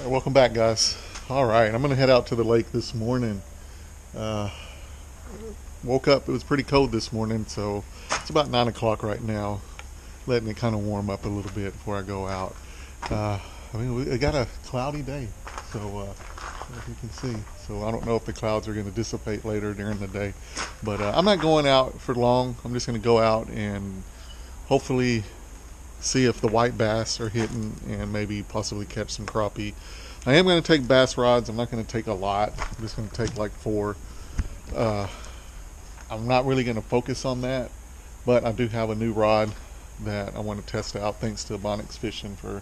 Welcome back, guys. All right, I'm gonna head out to the lake this morning. Uh, Woke up, it was pretty cold this morning, so it's about 9 o'clock right now, letting it kind of warm up a little bit before I go out. We got a cloudy day, so as you can see, so I don't know if the clouds are going to dissipate later during the day, but I'm not going out for long. I'm just going to go out and hopefully see if the white bass are hitting and maybe possibly catch some crappie. I am going to take bass rods. I'm not going to take a lot. I'm just going to take like 4. I'm not really going to focus on that, but I do have a new rod that I want to test out, thanks to Bonix Fishing for,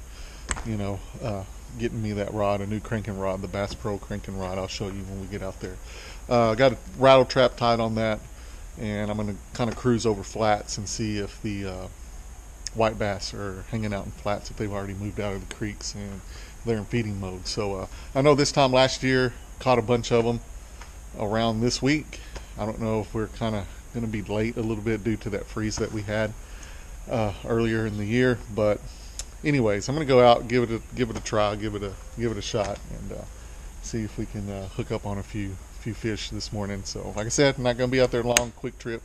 getting me that rod, a new crankin rod, the Bass Pro crankin rod. I'll show you when we get out there. I got a rattle trap tied on that, and I'm going to kind of cruise over flats and see if the white bass are hanging out in flats, if they've already moved out of the creeks and they're in feeding mode. So I know this time last year caught a bunch of them around this week. I don't know if we're kind of going to be late a little bit due to that freeze that we had earlier in the year, but anyways, I'm going to go out, give it a try, give it a shot, and see if we can hook up on a few fish this morning. So like I said, I'm not going to be out there long, quick trip,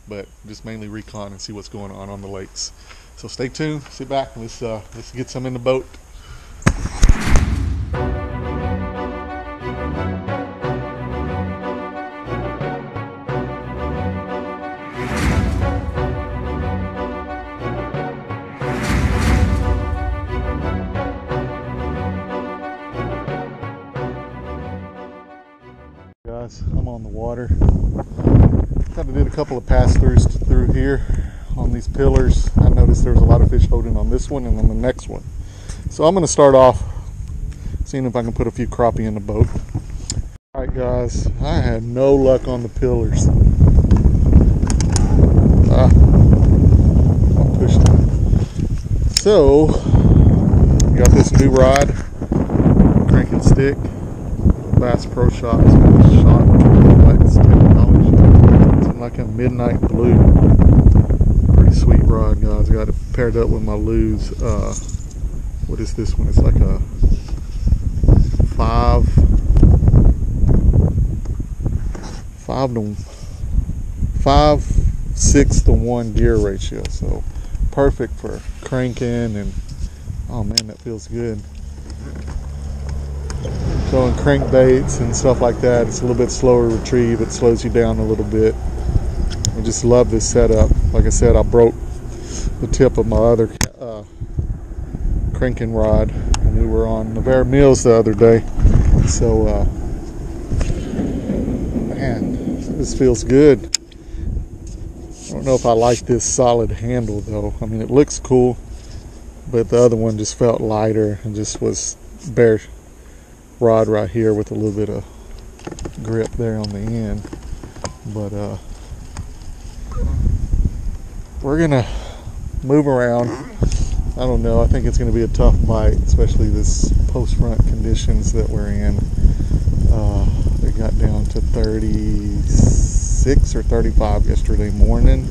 but just mainly recon and see what's going on the lakes. So stay tuned, sit back, and let's get some in the boat. Guys, I'm on the water. Kind of did a couple of pass-throughs through here on these pillars. I noticed there was a lot of fish holding on this one and on the next one. So I'm going to start off seeing if I can put a few crappie in the boat. Alright guys, I had no luck on the pillars. I'll push it. So, got this new rod, crankin stick, Bass Pro Shots Lights technology. It's like a midnight blue. Pretty sweet rod, guys. Got it paired up with my Lew's. What is this one? It's like a 5:6 to 1 gear ratio. So perfect for cranking, and oh man, that feels good. So on crankbaits and stuff like that, it's a little bit slower to retrieve. It slows you down a little bit. I just love this setup. Like I said, I broke the tip of my other crankin rod when we were on the Bear Mills the other day. So, man, this feels good. I don't know if I like this solid handle though. I mean, it looks cool, but the other one just felt lighter and just was bare rod right here with a little bit of grip there on the end. But we're gonna move around. I don't know, I think it's gonna be a tough bite, especially this post-front conditions that we're in. It got down to 36 or 35 yesterday morning.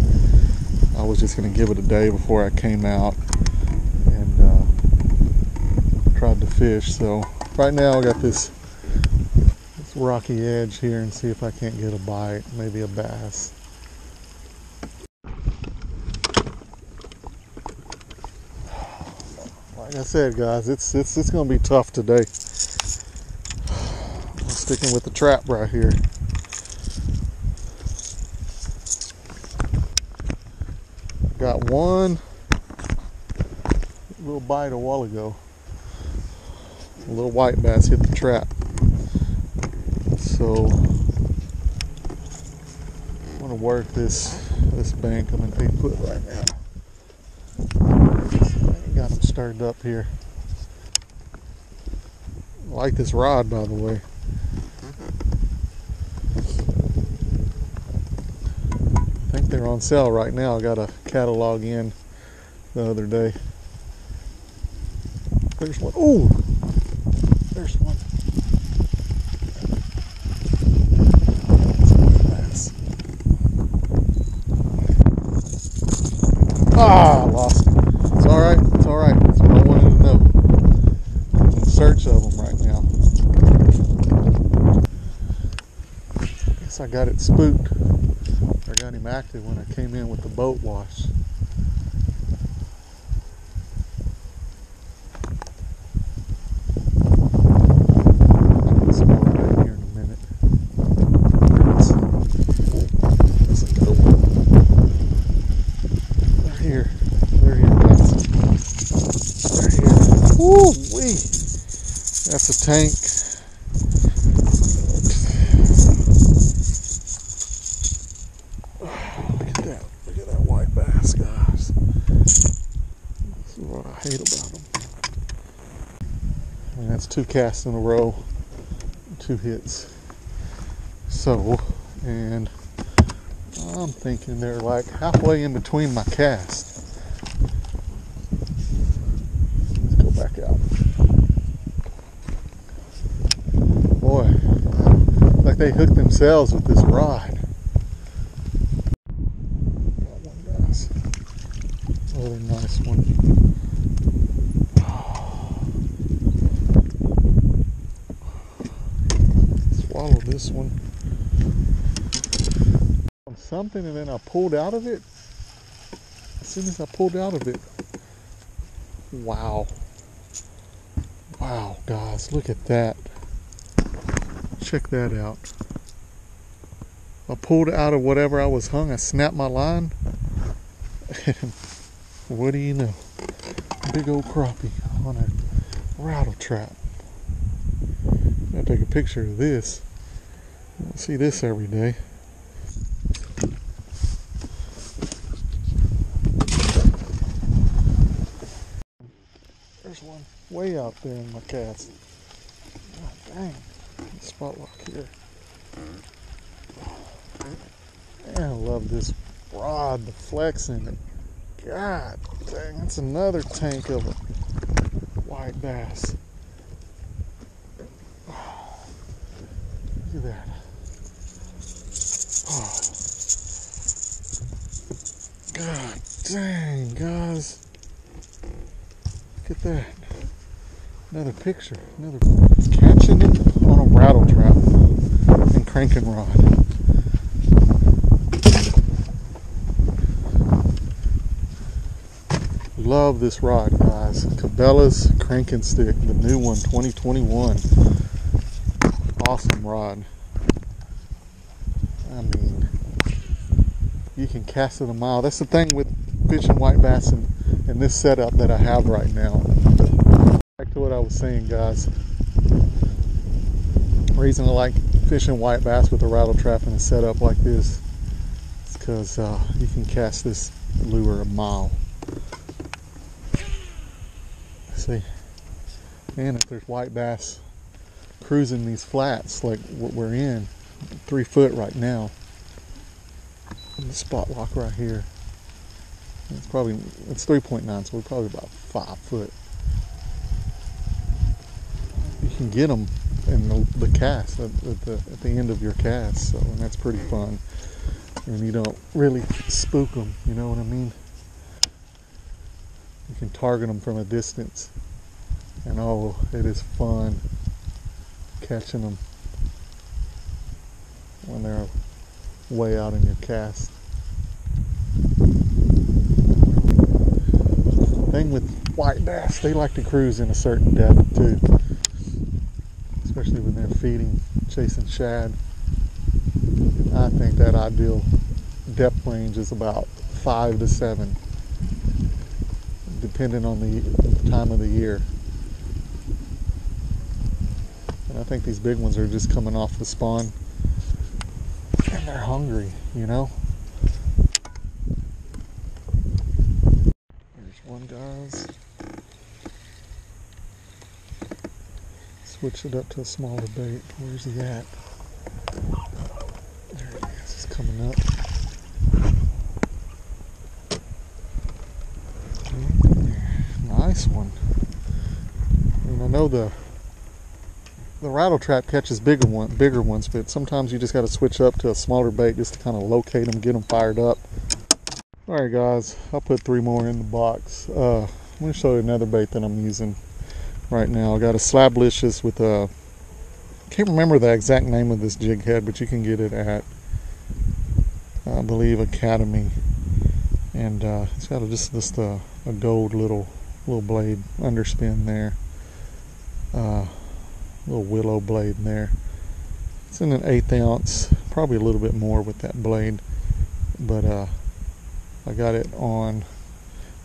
I was just gonna give it a day before I came out and tried to fish. So right now I got this rocky edge here, and see if I can't get a bite, maybe a bass. Like I said, guys, it's gonna be tough today. I'm sticking with the trap right here. Got one little bite a while ago. A little white bass hit the trap. So I'm gonna work this bank. I'm at 8 foot right now. Got them stirred up here. I like this rod, by the way. I think they're on sale right now. I got a catalog in the other day. There's one. Oh, there's one. I lost it. It's alright, it's alright. That's what I wanted to know. I'm in search of them. him right now. Guess I got it spooked. I got him active when I came in with the boat wash. Woo-wee! That's a tank. Look at that. Look at that white bass, guys. This is what I hate about them. I mean, that's 2 casts in a row, 2 hits. So, and I'm thinking they're like halfway in between my casts. Back out. Boy, like they hooked themselves with this rod. Got one, guys. Another nice one. Swallow this one. Something, and then I pulled out of it. As soon as I pulled out of it, wow. Wow, guys, look at that. Check that out. I pulled out of whatever I was hung. I snapped my line. And what do you know? Big old crappie on a rattle trap. I'll take a picture of this. You don't see this every day. There's one way out there in my cast. God dang. Spot lock here. Man, I love this rod, the flex in it. God dang, that's another tank of a white bass. Look at that. Oh. God dang, guys. Look at that. Another picture. Another catching it on a rattle trap and cranking rod. Love this rod, guys. Cabela's cranking stick, the new one, 2021. Awesome rod. I mean, you can cast it a mile. That's the thing with fishing white bass in this setup that I have right now. Back to what I was saying, guys. The reason I like fishing white bass with a rattle trap in a setup like this is because you can cast this lure a mile. See, and if there's white bass cruising these flats like what we're in, 3 foot right now, and the spot lock right here, it's 3.9, so we're probably about 5 foot. You can get them in the cast at the end of your cast, so, and that's pretty fun. And you don't really spook them, you know what I mean? You can target them from a distance, and oh, it is fun catching them when they're way out in your cast. Thing with white bass, they like to cruise in a certain depth too, especially when they're feeding, chasing shad. I think that ideal depth range is about 5 to 7, depending on the time of the year. And I think these big ones are just coming off the spawn and they're hungry, you know. There's one, guys. Switch it up to a smaller bait. Where's he at? There he is. He's coming up. Nice one. I mean, I know the rattle trap catches bigger ones, but sometimes you just got to switch up to a smaller bait just to kind of locate them, get them fired up. All right, guys, I'll put 3 more in the box. I'm going to show you another bait that I'm using. right now. I got a slablicious with a, can't remember the exact name of this jig head, but you can get it at, I believe, Academy. And it's got just a gold little blade underspin there. Little willow blade in there. It's in an 1/8 ounce, probably a little bit more with that blade. But I got it on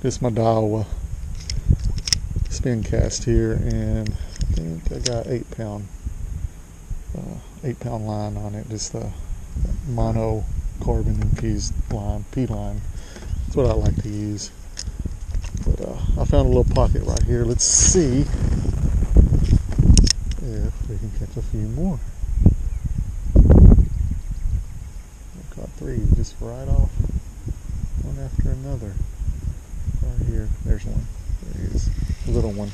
just my Daiwa spin cast here, and I think I got 8-pound line on it. Just the mono carbon infused line, P line. That's what I like to use. But I found a little pocket right here. Let's see if we can catch a few more. I've caught 3 just right off, one after another. Right here, there's one. There he is, a little one.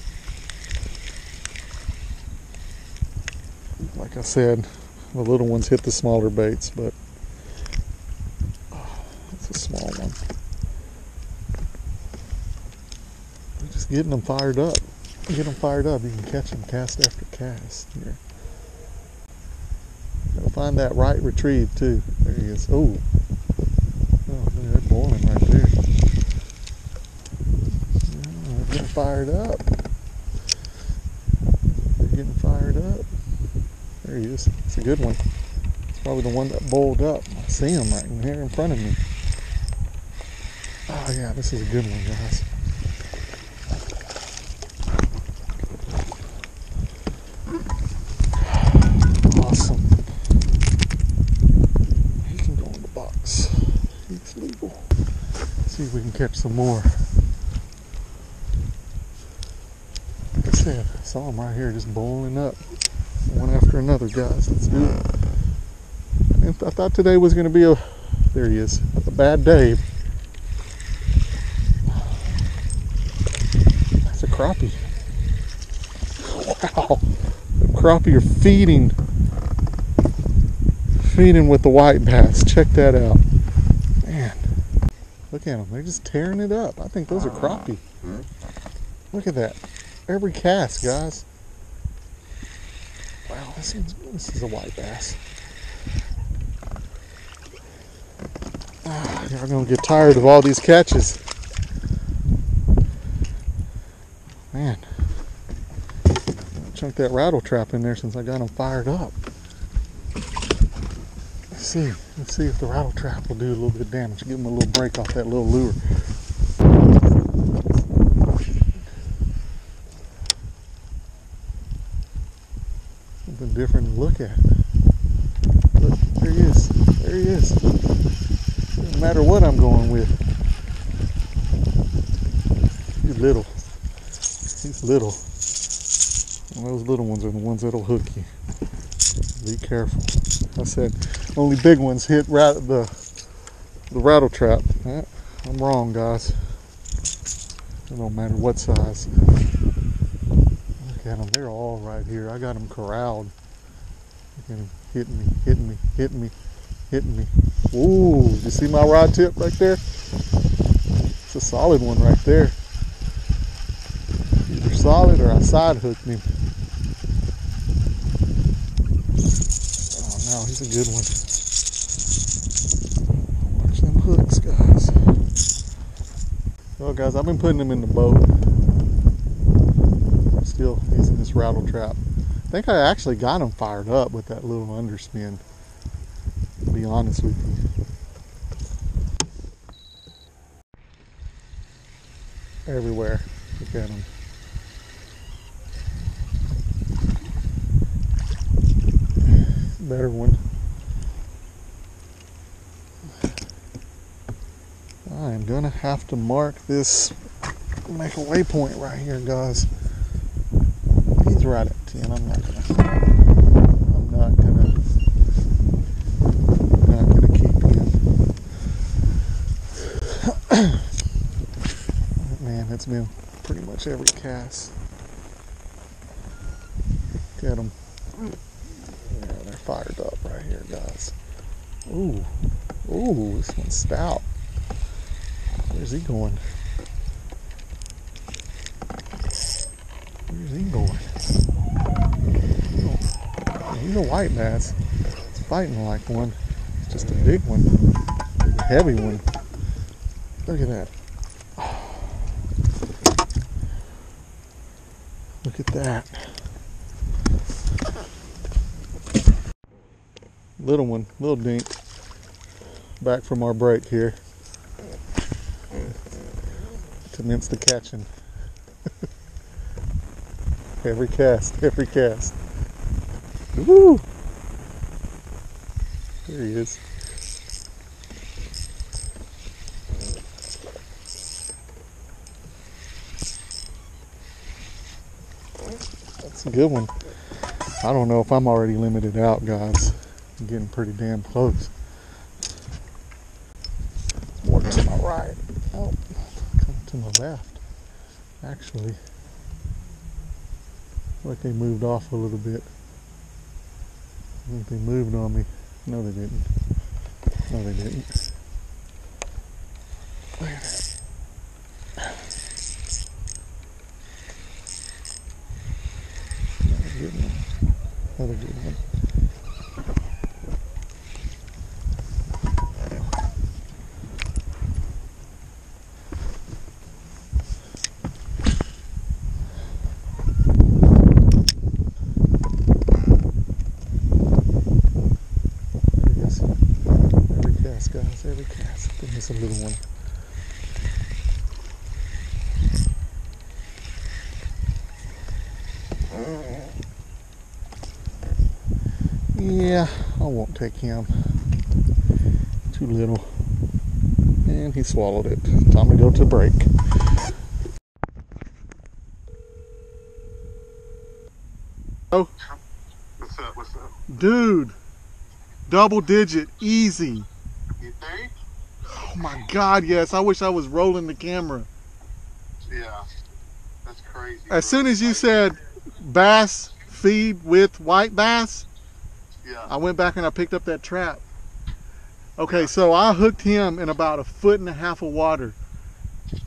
Like I said, the little ones hit the smaller baits, but it's a small one. We're just getting them fired up. Get them fired up. You can catch them cast after cast here. Gotta find that right retrieve too. There he is. Oh, they're boiling right there. Yeah, they're getting fired up. They're getting fired up. There he is. It's a good one. It's probably the one that boiled up. I see him right in here in front of me. Oh yeah, this is a good one, guys. Awesome. He can go in the box. He's legal. Let's see if we can catch some more. Like I said, I saw him right here just boiling up. One after another, guys. Let's do it. And I thought today was going to be there he is, a bad day. That's a crappie. Wow. The crappie are feeding with the white bass. Check that out. Man, look at them. They're just tearing it up. I think those are crappie. Look at that. Every cast, guys. Wow, this is a white bass. Y'all gonna get tired of all these catches. Man, I'll chunk that rattle trap in there since I got them fired up. Let's see if the rattle trap will do a little bit of damage. Give them a little break off that little lure. Something different to look at. Look, there he is. There he is. No matter what I'm going with. He's little. He's little. And those little ones are the ones that'll hook you. Be careful. I said only big ones hit the rattle trap. I'm wrong, guys. It don't matter what size. Look at them. They're all right here. I got them corralled. Look at them hitting me, hitting me, hitting me, hitting me. Ooh, you see my rod tip right there? It's a solid one right there. Either solid or I side hooked him. Oh no, he's a good one. Watch them hooks, guys. Well, guys, I've been putting them in the boat. I'm still using this rattle trap. I think I actually got them fired up with that little underspin, to be honest with you. Everywhere. Look at them. Better one. I am gonna have to mark this, make a waypoint right here, guys. He's right at 10. I'm not gonna keep him. Man, it's been pretty much every cast. Look at them. Yeah, they're fired up right here, guys. Ooh, this one's stout. Where's he going? Where's he going? He's a white bass. It's fighting like one. It's just a big one. A heavy one. Look at that. Look at that. Little one, little dink. Back from our break here. Commence the catching. Every cast, every cast. Woo! There he is. That's a good one. I don't know if I'm already limited out, guys. I'm getting pretty damn close. More to my right. Oh, come to my left. Actually, like they moved off a little bit. I think they moved on me. No, they didn't. No, they didn't. Look at that. Another good one. Another good one. Guys, every cast. Give me some little one. Yeah, I won't take him. Too little. And he swallowed it. Time to go to break. Oh. What's up? What's up? Dude. Double digit. Easy. You think? Oh my God, yes. I wish I was rolling the camera. Yeah. That's crazy. As soon as you said bass feed with white bass, yeah, I went back and I picked up that trap. Okay, so I hooked him in about 1.5 feet of water.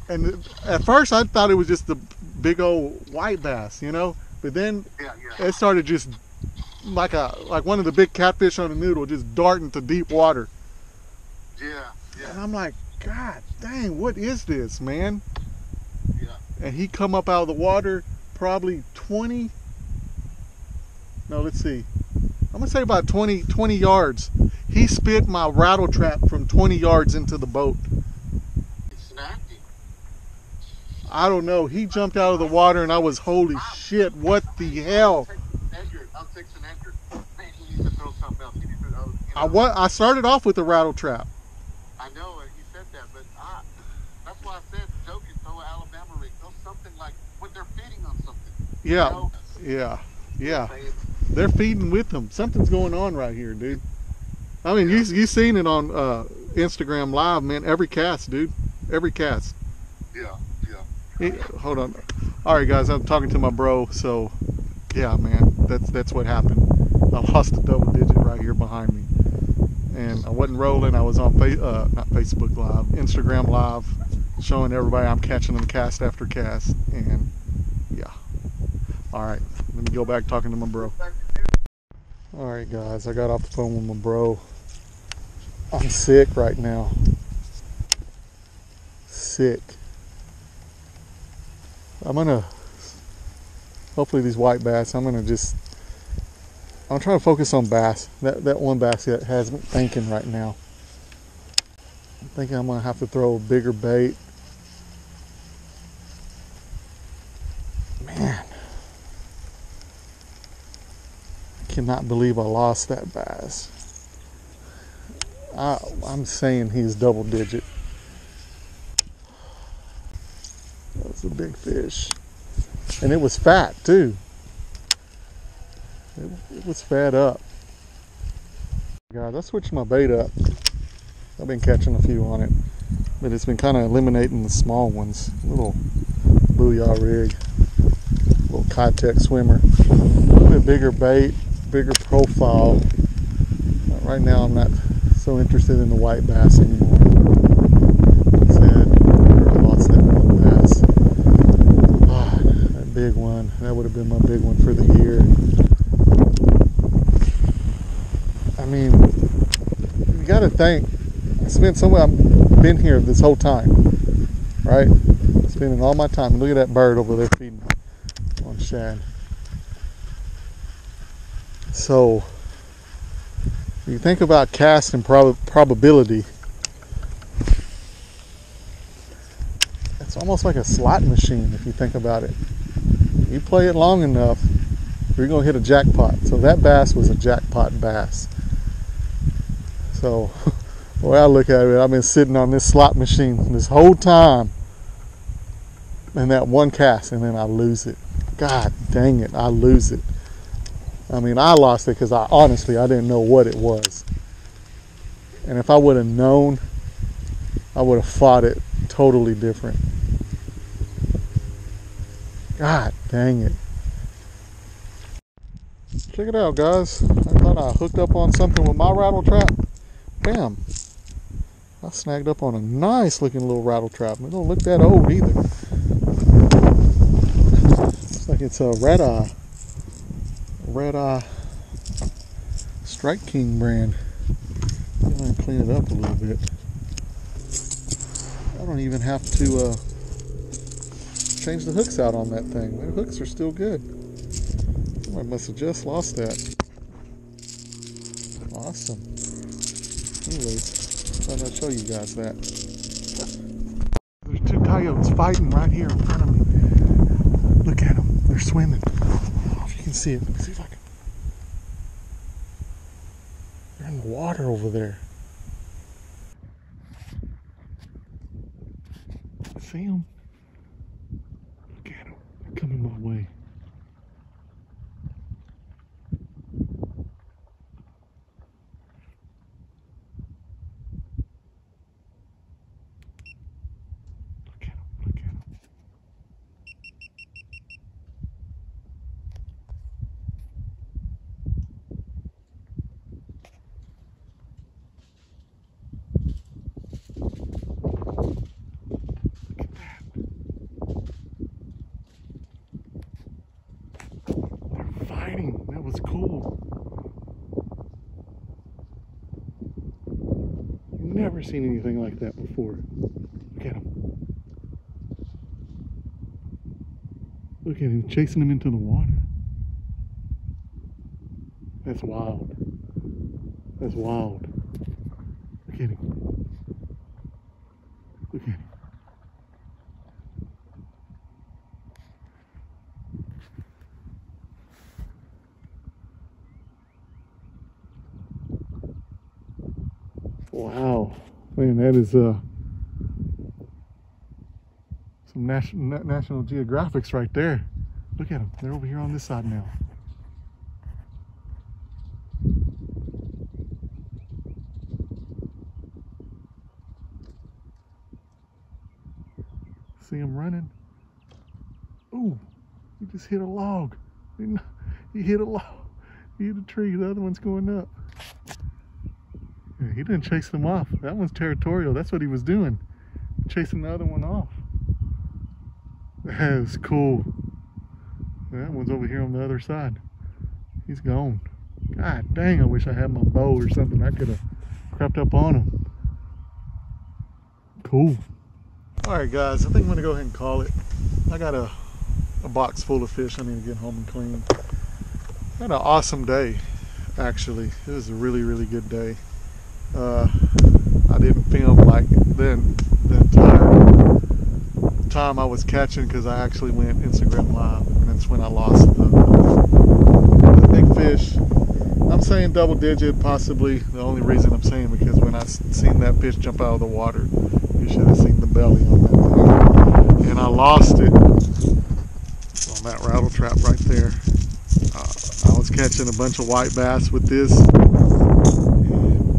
And at first I thought it was just the big old white bass, you know? But then it started just like one of the big catfish on a noodle, just darting to deep water. Yeah. And I'm like, God dang, what is this, man? Yeah. And he come up out of the water probably 20, no, let's see. I'm gonna say about 20 yards. He spit my rattle trap from 20 yards into the boat. I don't know. He jumped out of the water and I was, holy shit, what the hell? I'm fixing Edgar. He needs to throw something else. I started off with the rattle trap. I know you said that, but that's why I said joking, throw an Alabama rig, throw something like when they're feeding on something. Yeah, you know? yeah. They're feeding with them. Something's going on right here, dude. I mean, you seen it on Instagram Live, man. Every cast, dude. Every cast. Yeah. Hold on. All right, guys. I'm talking to my bro. So, yeah, man. That's what happened. I lost a double digit right here behind me, and I wasn't rolling. I was on not Facebook Live, Instagram Live, showing everybody I'm catching them cast after cast, and yeah. All right. Let me go back talking to my bro. All right, guys. I got off the phone with my bro. I'm sick right now. Sick. I'm gonna, hopefully these white bass, I'm trying to focus on bass. That one bass that has me thinking right now. I'm thinking I'm gonna have to throw a bigger bait. Man, I cannot believe I lost that bass. I'm saying he's double digit. That was a big fish. And it was fat too. It was fat up. Guys, I switched my bait up. I've been catching a few on it, but it's been kind of eliminating the small ones. Little booyah rig, little Kitech swimmer. A little bit bigger bait, bigger profile. Right now I'm not so interested in the white bass anymore. Like I said, I lost that one bass. That big one. That would have been my big one for the year. I mean, you got to think, I've been here this whole time, right? Spending all my time. Look at that bird over there feeding on shad. So, you think about cast and probability. It's almost like a slot machine if you think about it. You play it long enough, you're going to hit a jackpot. So that bass was a jackpot bass. So the way I look at it, I've been sitting on this slot machine this whole time and that one cast, and then I lose it. God dang it, I lose it. I mean, I lost it because I didn't know what it was. And if I would have known, I would have fought it totally different. God dang it. Check it out, guys. I thought I hooked up on something with my rattle trap. Bam. I snagged up on a nice looking little rattle trap. It don't look that old either. Looks like it's a red eye Strike King brand. I'm going to clean it up a little bit. I don't even have to change the hooks out on that thing. The hooks are still good. I must have just lost that. Awesome. Anyways, thought I'd show you guys that. There's two coyotes fighting right here in front of me. Look at them. They're swimming. I don't know if you can see it. Let me see if I can. They're in the water over there. See them? Look at them. They're coming my way. Look at them. Look at them. That was cool. Never seen anything like that before. Look at him. Look at him chasing him into the water. That's wild. That's wild. Look at him. Look at him. Wow, man, that is some National Geographics right there. Look at them. They're over here on this side now. See them running? Ooh, he just hit a log. He hit a log. He hit a tree. The other one's going up. He didn't chase them off. That one's territorial. That's what he was doing. Chasing the other one off. That is cool. That one's over here on the other side. He's gone. God dang, I wish I had my bow or something. I could have crept up on him. Cool. Alright guys, I think I'm going to go ahead and call it. I got a box full of fish I need to get home and clean. I had an awesome day, actually. It was a really, really good day. I didn't film like the entire time I was catching because I actually went Instagram live, and that's when I lost the big fish. I'm saying double digit, possibly. The only reason I'm saying because when I seen that fish jump out of the water, you should have seen the belly on that thing. And I lost it on that rattle trap right there. I was catching a bunch of white bass with this.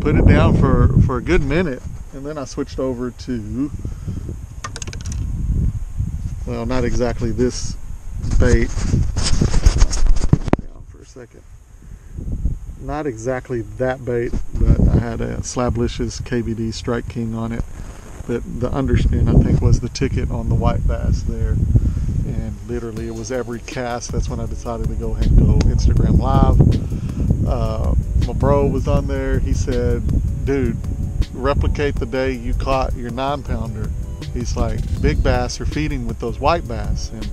Put it down for a good minute, and then I switched over to, well, not exactly this bait. Down for a second. Not exactly that bait, but I had a Slablicious KVD Strike King on it. But the underspin, I think, was the ticket on the white bass there. and literally it was every cast. That's when I decided to go ahead and go Instagram Live. My bro was on there. He said, dude, replicate the day you caught your 9-pounder. He's like, big bass are feeding with those white bass, and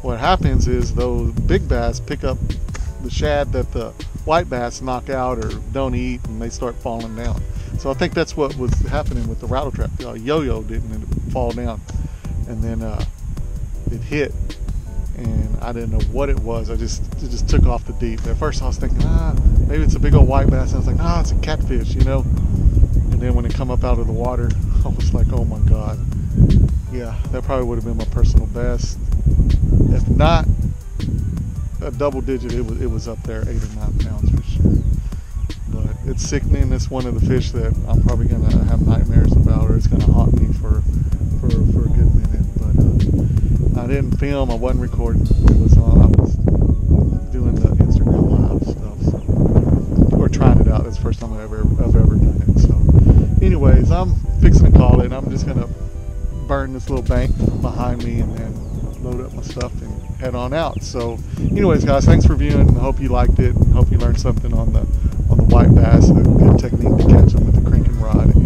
what happens is those big bass pick up the shad that the white bass knock out or don't eat, and they start falling down. So I think that's what was happening with the rattle trap. Yo-yo didn't fall down, and then it hit, and I didn't know what it was. It just took off the deep. At first I was thinking, maybe it's a big old white bass. And I was like, nah, it's a catfish, you know. And then when it come up out of the water, I was like, oh my God. Yeah, that probably would have been my personal best. If not a double digit, it was up there, 8 or 9 pounds for sure. But it's sickening. It's one of the fish that I'm probably gonna have nightmares about, or it's gonna haunt me for a good minute. But I didn't film. I wasn't recording. It was on. I was doing the Instagram Live stuff, so, or trying it out. That's the first time I've ever done it. So, anyways, I'm fixing to call it. I'm just gonna burn this little bank behind me and then load up my stuff and head on out. So anyways, guys, thanks for viewing. I hope you liked it, and hope you learned something on the white bass, a good technique to catch them with a crankin rod and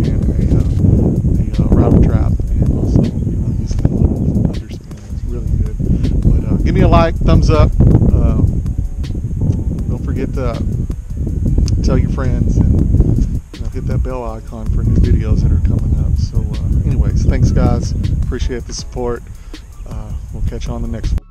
a rattle trap, and also using a little underspin. It's really good. But give me a like, thumbs up. Don't forget to tell your friends, and hit that bell icon for new videos that are coming up. So anyways, thanks guys, appreciate the support. We'll catch you on the next one.